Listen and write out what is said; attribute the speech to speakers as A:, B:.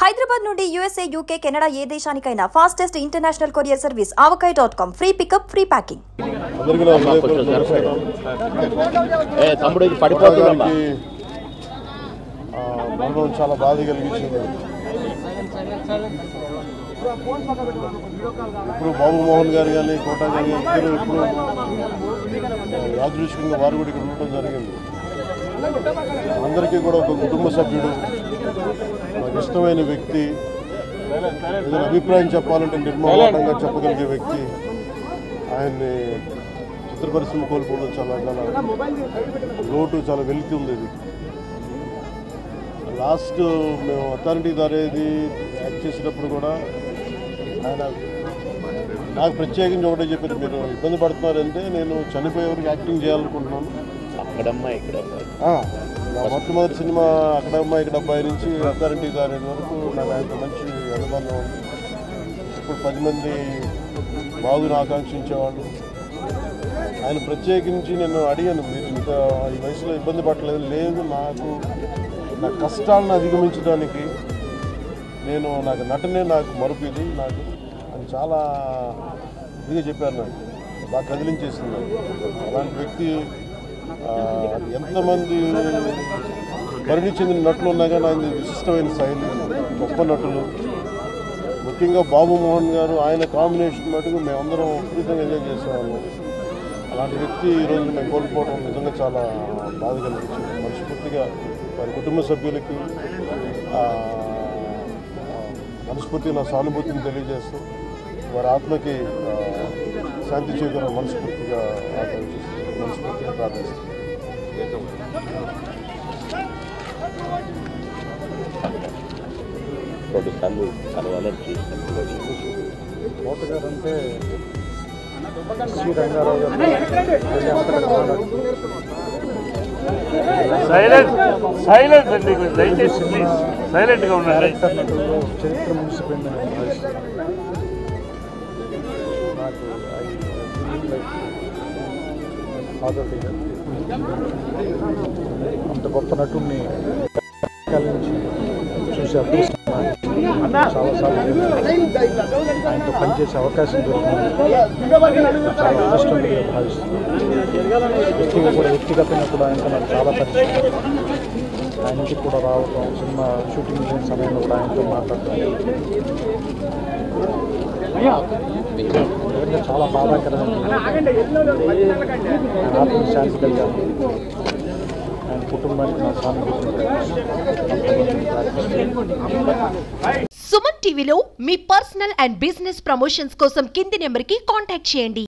A: హైదరాబాద్ నుండి USA, UK, Canada ఏ దేశానికైనా fastest international courier service avkai.com. Free pickup, free packing.
B: చాలా బాధ కలిగించింది. ఇప్పుడు బాబు మోహన్ గారు కానీ కోటా గారు ఇద్దరు ఇప్పుడు యాదృష్టికంగా వారు కూడా ఇక్కడ ఉండటం జరిగింది. అందరికీ కూడా ఒక కుటుంబ సభ్యుడు, నాకు ఇష్టమైన వ్యక్తి, ఏదైనా అభిప్రాయం చెప్పాలంటే నిర్మూలంగా చెప్పగలిగే వ్యక్తి. ఆయన్ని చిత్ర పరిశ్రమ కోల్పోవడం చాలా లోటు, చాలా వెలితి ఉంది. ఇది లాస్ట్ మేము అథారిటీ దారేది యాక్ట్ చేసేటప్పుడు కూడా ఆయన నాకు ప్రత్యేకించి ఒకటే చెప్పారు, మీరు ఇబ్బంది పడుతున్నారంటే నేను చనిపోయే వరకు యాక్టింగ్ చేయాలనుకుంటున్నాను. నా మొట్టమొదటి సినిమా అక్కడమ్మ ఇక్కడ అబ్బాయి నుంచి అథారిటీ దారేది వరకు నాకు ఆయనతో మంచి అనుబంధం ఉంది. ఇప్పుడు 10 మంది బాగుని ఆకాంక్షించేవాళ్ళు. ఆయన ప్రత్యేకించి నేను అడిగాను, మీరు ఇంత ఈ వయసులో ఇబ్బంది పడలేదు. లేదు, నా కష్టాలను అధిగమించడానికి నాకు నటనే నాకు మరుపు ఇది నాకు అని చాలా ఇదిగా చెప్పారు. నాకు బాగా కదిలించేసింది. అలాంటి వ్యక్తి ఎంతమంది పరిణి చెందిన నటులు ఉన్నా కానీ ఆయన విశిష్టమైన శైలి, గొప్ప నటులు. ముఖ్యంగా బాబు మోహన్ గారు, ఆయన కాంబినేషన్ మటుకు మేమందరం విపరీతంగా ఎంజాయ్ చేసేవాళ్ళం. అలాంటి వ్యక్తి ఈరోజు మేము కోల్పోవడం నిజంగా చాలా బాధ కలిగించింది. మనస్ఫూర్తిగా వారి కుటుంబ సభ్యులకి మనస్ఫూర్తిగా నా సానుభూతిని తెలియజేస్తూ వారి ఆత్మకి శాంతి చేకూరాలని మనస్ఫూర్తిగా ప్రార్థిస్తాను.
C: కోటగారు అంటే శ్రీ రంగారావు గారు
D: సైలెంట్ అండి, దయచేసి సైలెంట్గా ఉండండి.
C: చరిత్ర ముగిసిపోయిందని నాకు అంత గొప్ప నటుడిని నుంచి చూసే అదృష్టం చాలాసార్లు ఆయనతో పనిచేసే అవకాశం దొరికింది. చాలా అదృష్టంగా భావిస్తున్నాను. వ్యక్తిగతంగా కూడా ఆయనతో నాకు చాలా పరిచయం. ఆయన ఇంటికి కూడా రావటం, సినిమా షూటింగ్ లేని సమయంలో కూడా ఆయనతో మాట్లాడటం నిజంగా చాలా బాధాకరమైన. ఆత్మశాంతి కలిగాను. ఆయన కుటుంబానికి నా సానుభూతిని.
E: సుమన్ టీవీలో మీ పర్సనల్ అండ్ బిజినెస్ ప్రమోషన్స్ కోసం కింది నెంబర్కి కాంటాక్ట్ చేయండి.